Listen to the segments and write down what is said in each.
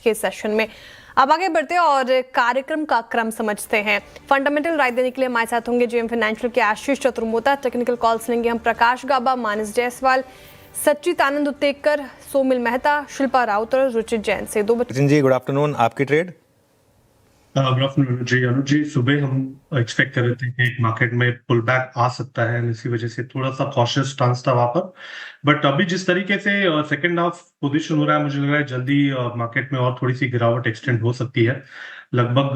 के सेशन में। अब आगे बढ़ते हैं और कार्यक्रम का क्रम समझते हैं। फंडामेंटल राय देने के लिए हमारे साथ होंगे जेएम फाइनेंशियल के आशीष चतुर्मोता। टेक्निकल कॉल्स लेंगे हम प्रकाश गाबा, मानस जायसवाल, सच्चिदानंद उत्तेकर, सोमिल मेहता, शिल्पा राउत और रुचित जैन से। Sachin ji, good afternoon. आपकी ट्रेड? गुड आफ्टरनून जी। अनुज जी, सुबह हम एक्सपेक्ट कर रहे थे कि एक मार्केट में पुल बैक आ सकता है, इसी वजह से थोड़ा सा कॉशियस स्टांस था वहां पर। बट अभी जिस तरीके से सेकंड हाफ पोजीशन हो रहा है, मुझे लग रहा है जल्दी मार्केट में और थोड़ी सी गिरावट एक्सटेंड हो सकती है। लगभग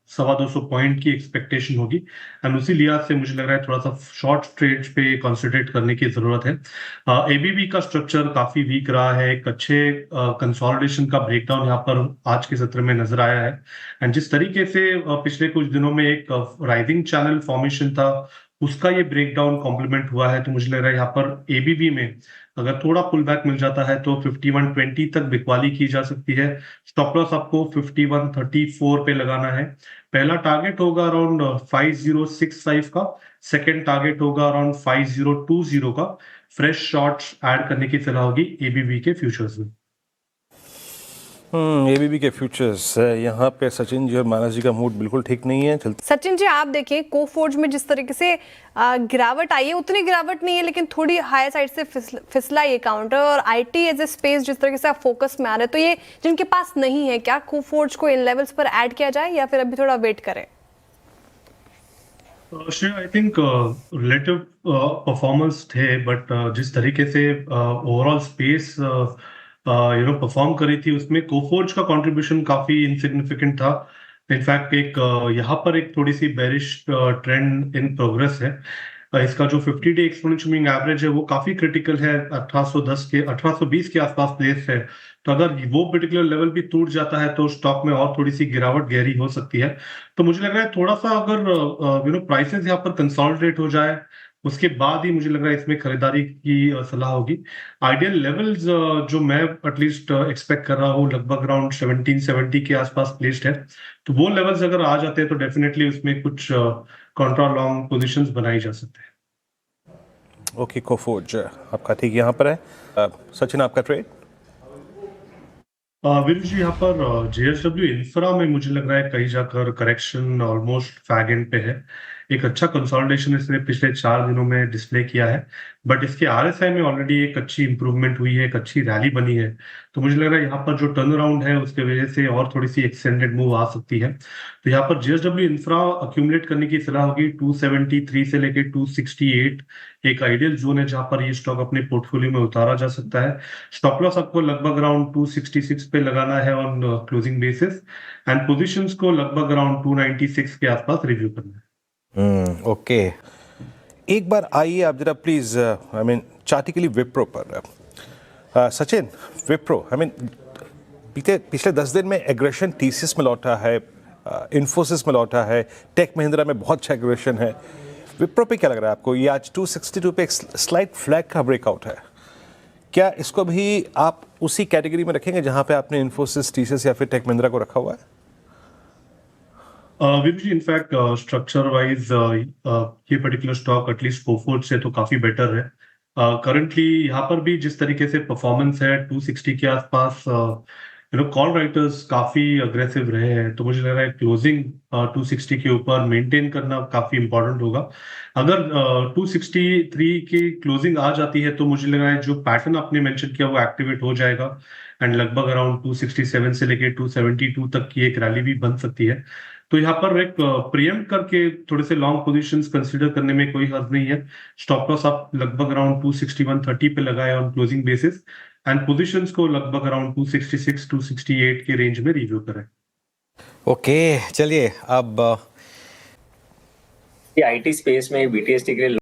250 पॉइंट की एक्सपेक्टेशन होगी एंड उसी लिहाज से मुझे लग रहा है थोड़ा सा शॉर्ट ट्रेड्स पे कंसंट्रेट करने की जरूरत है। एबीबी का स्ट्रक्चर काफी वीक रहा है, एक अच्छे कंसोलिडेशन का ब्रेकडाउन यहाँ पर आज के सत्र में नजर आया है एंड जिस तरीके से पिछले कुछ दिनों में एक राइजिंग चैनल फॉर्मेशन था, उसका ये ब्रेकडाउन कॉम्प्लीमेंट हुआ है। तो मुझे लग रहा है यहाँ पर एबीबी में अगर थोड़ा पुल बैक मिल जाता है तो 5120 तक बिकवाली की जा सकती है। स्टॉप लॉस आपको 5134 पे लगाना है। पहला टारगेट होगा अराउंड 5065 का, सेकंड टारगेट होगा अराउंड 5020 का। फ्रेश शॉर्ट्स ऐड करने की सलाह होगी एबीबी के फ्यूचर्स में। एबीबी के फ्यूचर्स, यहाँ पे सचिन जी और मानस जी का मूड बिल्कुल ठीक नहीं है। सचिन जी, आप देखिए कोफोर्ज में जिस तरीके से गिरावट आई है, उतनी गिरावट नहीं है लेकिन थोड़ी हाई साइड से फिसला ये काउंटर, और आईटी एज ए स्पेस जिस तरीके से आप फोकस में आ रहे हैं, तो ये जिनके पास नहीं है, क्या कोफोर्ज को इन लेवल्स पर ऐड किया जाए या फिर अभी थोड़ा वेट करें? आई थिंक रिलेटिव परफॉर्मेंस थे, बट जिस तरीके से ओवरऑल स्पेस परफॉर्म करी थी, उसमें कोफोर्ज का कंट्रीब्यूशन काफी इनसिग्निफिकेंट था। इनफैक्ट एक यहाँ पर एक थोड़ी सी बेरिश ट्रेंड इन प्रोग्रेस है। इसका जो 50 डे एक्सपोनेंशियल मूविंग एवरेज है वो काफी क्रिटिकल है, 1820 के आसपास प्लेस है। तो अगर वो पर्टिकुलर लेवल भी टूट जाता है तो स्टॉक में और थोड़ी सी गिरावट गहरी हो सकती है। तो मुझे लग रहा है थोड़ा सा अगर प्राइसेस यहाँ पर कंसोलिडेट हो जाए, उसके बाद ही मुझे लग रहा है इसमें खरीदारी की सलाह होगी। आइडियल लेवल्स जो मैं एटलीस्ट एक्सपेक्ट कर रहा हूँ लगभग अराउंड 1770 के आसपास प्लेस्ड है। तो वो लेवल्स अगर आ जाते हैं तो डेफिनेटली उसमें कुछ कॉन्ट्रा लॉन्ग पोजीशंस बनाई जा सकते हैं। ओके, कोफोर्ज आपका ठीक यहाँ पर है। सचिन, आपका ट्रेड? वीरू जी, यहाँ पर जेएसडब्ल्यू इंफ्रा में मुझे लग रहा है कहीं जाकर करेक्शन ऑलमोस्ट फैग एंड पे है। एक अच्छा कंसोलिडेशन इसने पिछले 4 दिनों में डिस्प्ले किया है, बट इसके आरएसआई में ऑलरेडी एक अच्छी इंप्रूवमेंट हुई है, एक अच्छी रैली बनी है। तो मुझे लग रहा है यहाँ पर जो टर्न अराउंड है उसके वजह से और थोड़ी सी एक्सटेंडेड मूव आ सकती है। तो यहाँ पर जेएसडब्ल्यू इंफ्रा अक्यूमुलेट करने की सलाह होगी 273 से लेके 268 एक आइडियल जोन है जहां पर ये स्टॉक अपने पोर्टफोलियो में उतारा जा सकता है। स्टॉप लॉस आपको लगभग अराउंड 266 पे लगाना है on closing basis and positions को लगभग अराउंड 296 के आसपास रिव्यू करना है। ओके, एक बार आइए आप जरा प्लीज, चार्टिकली विप्रो पर। सचिन, विप्रो पिछले 10 दिन में एग्रेशन टीसीएस में लौटा है, इन्फोसिस में लौटा है, टेक महिंद्रा में बहुत अच्छा एग्रेशन है। विप्रो पे क्या लग रहा है आपको? ये आज 262 पे एक स्लाइट फ्लैग का ब्रेकआउट है, क्या इसको भी आप उसी कैटेगरी में रखेंगे जहां पे आपने इन्फोसिस, टीसीएस या फिर टेक महिंद्रा को रखा हुआ है? विभू जी, इनफैक्ट स्ट्रक्चर वाइज ये पर्टिकुलर स्टॉक एटलीस्ट कोफोर्ज से तो काफी बेटर है। करंटली यहाँ पर भी जिस तरीके से परफॉर्मेंस है 260 के आसपास, कॉल राइटर्स काफी अग्रेसिव रहे हैं। तो मुझे लग रहा है क्लोजिंग 260 के ऊपर मेंटेन करना काफी इंपॉर्टेंट होगा। अगर 263 की क्लोजिंग आ जाती है तो मुझे लग रहा है जो पैटर्न आपने मेंशन किया वो एक्टिवेट हो जाएगा एंड लगभग अराउंड 267 से लेके 272 तक की एक रैली भी बन सकती है। तो यहाँ पर एक प्रीएम्प्ट करके थोड़े से लॉन्ग पोजीशंस कंसीडर करने में कोई हर्ज नहीं है। स्टॉप लॉस आप लगभग अराउंड 261.30 पे लगाए on closing basis and positions को लगभग अराउंड 266 268 के रेंज में रिव्यू करें। ओके, चलिए अब आईटी स्पेस में बीटीएसटी के लिए